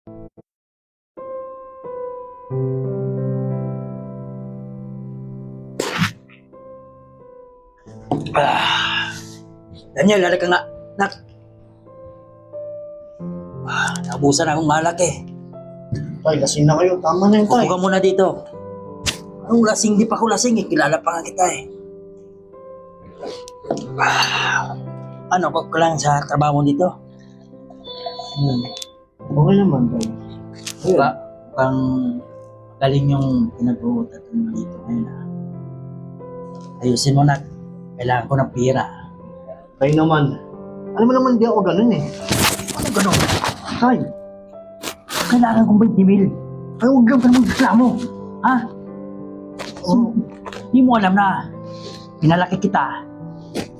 Daniel, lala ka nga. Nak. Naubusan akong malak eh. Tay, lasing na kayo. Tama na yun, tay. Upo ka muna dito. Anong lasing? Di pa ako lasing eh. Kilala pa nga kita eh. Ano, ka lang sa trabaho mo dito? Okay naman, tay. Diba? Mukhang galing yung pinag-uutatan mo dito ngayon ah. Ayusin mo na. Kailangan ko ng pira. Tay naman. Alam mo naman, di ako ganun eh. Ano gano'n? Tay, Kailangan kong 20 mil. Ay, huwag lang ka naman reklamo. Ha? oh, Di mo alam na pinalaki kita.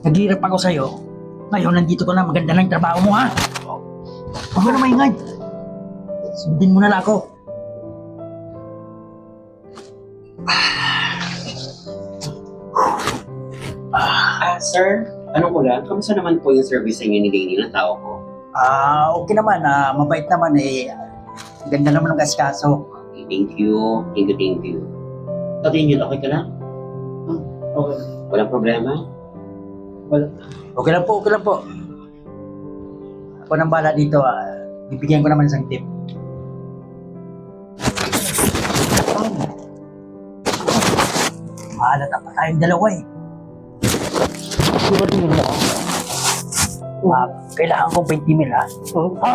Naghirap ako sa'yo. Ngayon, nandito ko na. Maganda na yung trabaho mo, ha? Huwag mo na maingay. Sundin mo na lang ako. Sir, ano ko lang, kamusta naman po yung service sa inyo ni Danny ng tao ko? Okay naman. Mabait naman eh. Ganda naman ng kaskaso. Okay, thank you. Thank you. Pati okay ka lang? okay. Walang problema? Wala. Okay lang po. Ako nang bala dito. Bibigyan ko naman isang tip. Mahalata pa tayong dalawa eh. Siguraduhin mo ako. Kailangan kong 20 mil ha. Ha?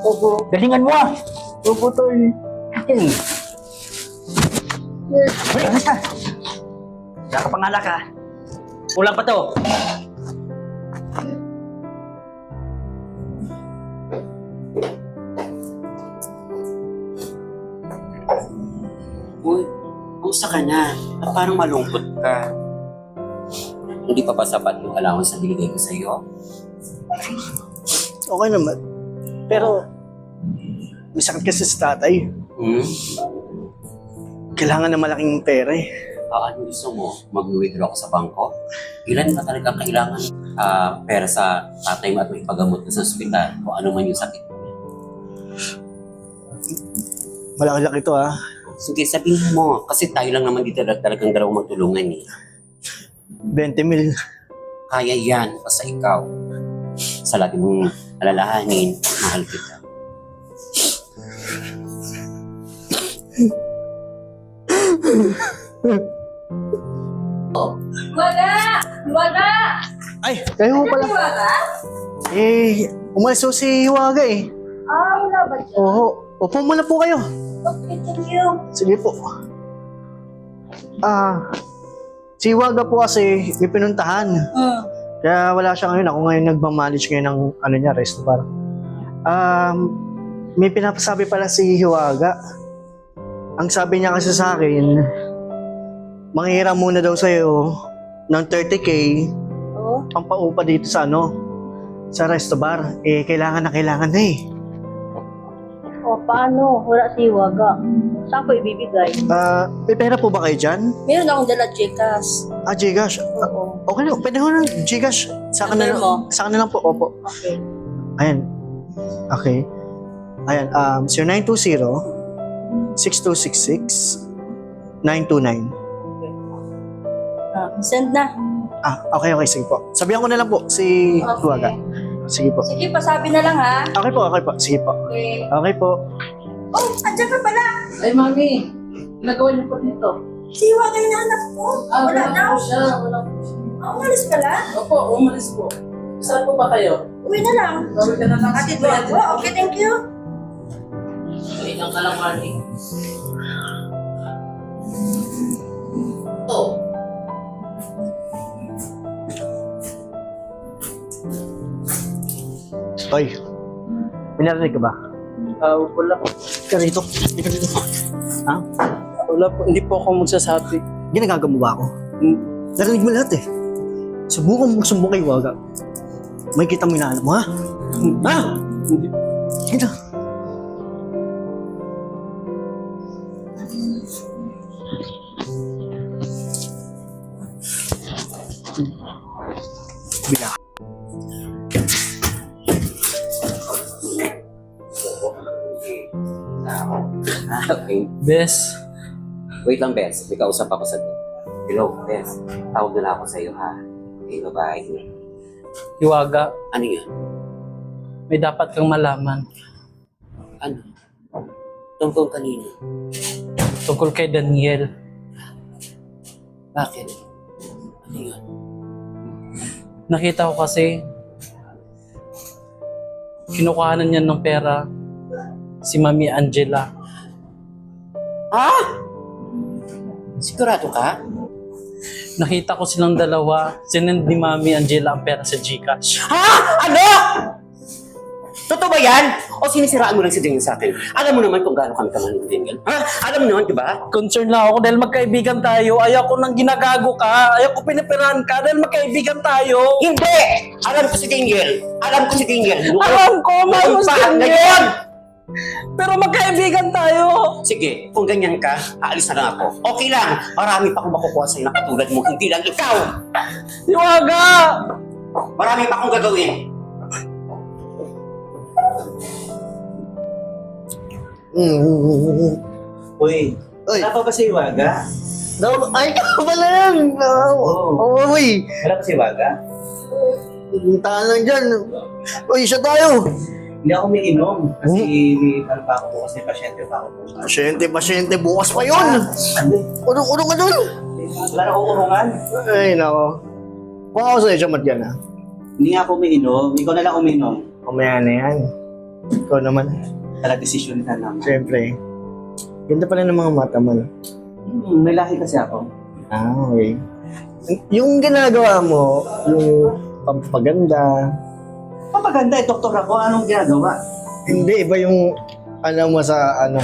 Opo. Galingan mo ha. Opo, tay. Okay. Hoy, alas ka. Nakapangala ka. Kulang pa to. Uy, kumusta ka na? At parang malungkot ka. Hindi pa ba sapat yung allowance na binigay ko sa'yo? Okay naman. Pero, may sakit kasi sa tatay. Hmm? Kailangan na malaking pera eh. Ano gusto mo? Mag-withdraw ako sa bangko? Ilan na talaga kailangan pera sa tatay mo at may pagamot na sa ospital o ano man yung sakit mo? Malaki-laki to ah. Sige, sabihin mo. Kasi tayo lang naman dito talagang dalawang magtulungan eh. 20 mil. Kaya yan, basta ikaw. Sa lagi mong alalahanin, mahal kita. Hiwaga! Ay, kayo pala. Hiwaga? Umalis ho si Hiwaga eh. Wala ba dyan? Oo. Upo muna po kayo. Okay, thank you. Sige po. Si Hiwaga po kasi may pinuntahan. Kaya wala siya ngayon. Ako ngayon nagmamanage ngayon ng niya, resto para. May pinapasabi pala si Hiwaga. Ang sabi niya kasi sa akin, manghiram muna daw sa'yo ng 30K Oo. pampaupa dito sa sa resto bar. Kailangan na eh. Paano? Wala si Hiwaga. Saan ko ibibigay? May pera po ba kayo dyan? Meron akong dala Gcash. Gcash. Oo. Okay lang, pwede ko ng Gcash. Sa akin na Number lang. mo? Sa akin na lang po, opo. Okay. Ayan. Okay. Ayan, 0920-6266-9229. Send na. Okay, sige po. Sabihan ko na lang po si Hiwaga. Sige po. Sige, pasabi na lang ha. Okay po. Sige po. Okay. Okay po. Oh, andyan ka pala. Ay, mami. Nagawa niyo po dito. Si Hiwaga yung anak ko. Wala daw. Wala po siya. Umalis pala. Opo, umalis po. Saan po ba kayo? Uwi na lang. Gawin ka na lang. Atid mo ako. Okay, thank you. Wait lang ka lang, mami. Oh. Hoy. Pinarinig ka ba? Wala po. Ka rito. Ha? Wala po. Hindi po ako magsasabi. Ginagawa mo ba ako? Narinig mo lahat eh. Subukan mo magsumbong kay Hiwaga. May kita mo inaalam mo, ha? Ha? Hindi. Ito. Bila. Okay. Bes, Wait lang, Bes. May kausap ako sa Hello, Bes. Tawag na lang ako sa'yo, ha? Okay, bye-bye. Hiwaga, Ano yan? may dapat kang malaman Ano? Tungkol kanino? tungkol kay Daniel. Bakit? Ano yan? Nakita ko kasi kinukuhanan niya ng pera si Mami Angela. Ha? Sigurado ka? Nakita ko silang dalawa, sinend ni Mami Angela ang pera sa GCash. Ha? Ano? Totoo ba yan? O sinisiraan mo lang si Daniel sa akin? Alam mo naman kung gaano kami kamahal ni Daniel. Ha? Alam mo naman, di ba? Concern lang ako dahil magkaibigan tayo. Ayaw ko nang ginagago ka. Ayaw ko pinipirahan ka dahil magkaibigan tayo. Hindi! Alam ko si Daniel. Alam ko si Daniel. Alam ko, mahal mo si Noon pa, Daniel. ngayon! Pero magkaibigan tayo. Sige, kung ganyan ka, aalis na lang ako. Okay lang. Marami pa akong makukuha sa'yo na katulad mo. Hindi lang ikaw. Hiwaga! Marami pa akong gagawin. Uy, Uy, wala pa ba si Iwaga? ay, pala yan! Uy, Wala pa si Iwaga? puntaan lang dyan. Uy, isa tayo. Hindi ako umiinom kasi ano pa ako bukas, may pasyente pa ako bukas. Pasyente, bukas pa yun. Urong ka dun. Wala na akong urungan. Ay, nako. Kung ako sa'yo, siya matyan ha. Hindi nga ako umiinom, ikaw na lang umiinom. Kumaya na yan. Ikaw naman. Desisyon ka naman. Siyempre. Ganda pala ng mga mata mo. May lahi kasi ako. Ah, okay. Yung ginagawa mo, yung pampaganda, Papaganda eh, doktor ako. Anong ginagawa? hindi, iba yung, ano mo sa, ano,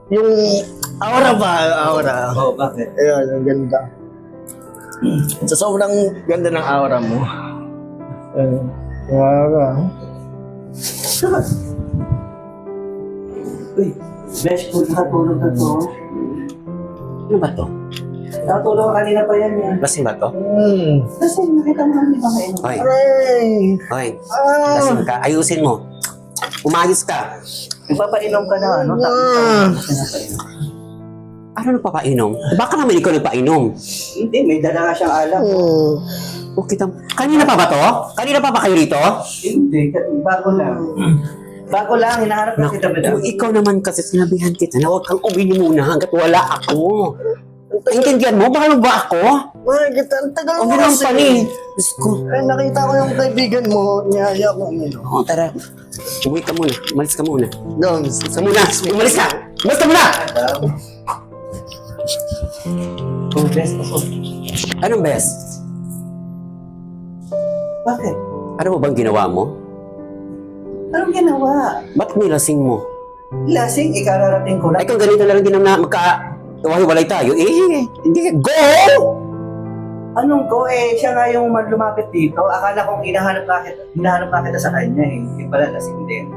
yung aura ba, aura. Oh, bakit? Ayun, ang ganda. Sa sobrang ganda ng aura mo. Aura. Uy, best food, nakatulog na to. Ano ba to? Nakatulog ka kanina pa yan eh. Lasing ba to? Kasi nakita mo namin mga inom. Hoy, Aray! hoy. Ah! Lasing ka. Ayusin mo. Umayos ka. Nagpapainom ka na, ano? Ano nagpapainom? Baka naman ikaw nagpainom. Hindi, may dala nga siyang alak. O kita. Kanina pa ba to? Kanina pa ba kayo rito? Hindi, bago lang. Bago lang, hinahanap na kita ba? Kung ikaw naman kasi sinabihan kita na huwag kang uminom muna hanggat wala ako. Naintindihan mo? Baka ba ako? Makikita, ang tagal mo Uminom kasi. pa ni. Diyos ko. Ay, nakita ko yung kaibigan mo, niyaya ko uminom. O, tara. Umuwi ka muna. Umalis ka muna. Doon, Sa muna. Umalis ka. Umalis ka muna! Oh, best ako. Anong best? Bakit? Ano mo bang ginawa mo? Anong ginawa? Ba't nilasing mo? Lasing, ikararating ko Ay lang. kung ganito na lang din na magka-walay tayo, hindi go! Anong ko eh, siya nga yung lumapit dito. Akala kong hinahanap nga kita sa kanya eh. Hindi pala lasing din.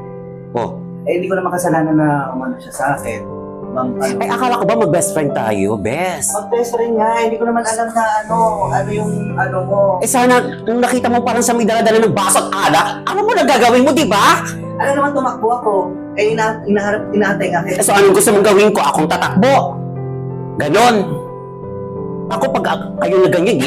Oh. Eh, hindi ko naman kasalanan na umano siya sa akin. Ay akala ko ba mag-best friend tayo? Best. Mag-test rin nga, hindi ko naman alam na ano yung ano mo. Eh sana, nung nakita mo parang sa may dala-dala ng baso at alak, ano mo nagagawin mo, di ba? Ano naman tumakbo ako? Eh, inaantay nga kita. So anong gusto mong gawin ko? Akong tatakbo. Ganon. Ako pag kayo na ganyan,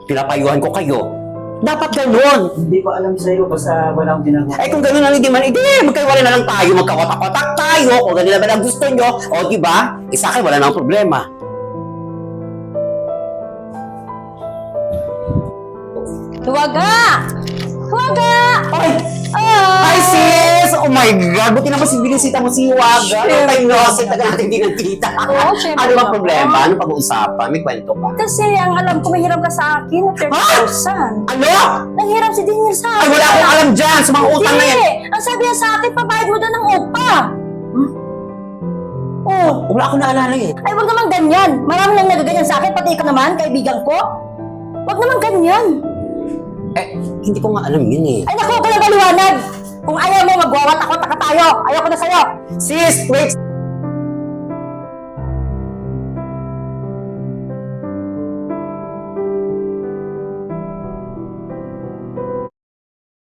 pinapayuhan ko kayo. Dapat ganon. Hindi ko alam sa'yo, basta wala akong ginagawa. Eh kung gano'n na hindi man, magkaiwala na lang tayo, magkawatak-watak tayo, kung gano'n naman ang gusto nyo, o di ba? Isa akin, wala na akong problema. Hiwaga! Hiwaga! Ay! Hi sis! Oh my God! Buti naman si binisita mo si Hiwaga. Ano tayo no? Kasi taga natin di nagkita. Oo, syempre Ano ba naman. problema? Ano pag-uusapan? May kwento ka? Kasi ang alam ko, mahiram ka sa akin na 30,000. Ano? Nanghiram si Daniel sa Ay akin. wala akong alam dyan sa mga utang na yan. Hindi! Ang sabi niya sa akin, pabayad mo daw ng upa. Oh, Wala akong naalala eh. ay wag naman ganyan. Marami nang nagaganyan sa akin, pati ikaw naman, kaibigan ko. Wag naman ganyan. Eh, hindi ko nga alam yun eh. Ay naku, ko na baliwanag. Kung ayaw mo, magwawatak-watak ka tayo. Ayaw ko na sa'yo. Sis, wait!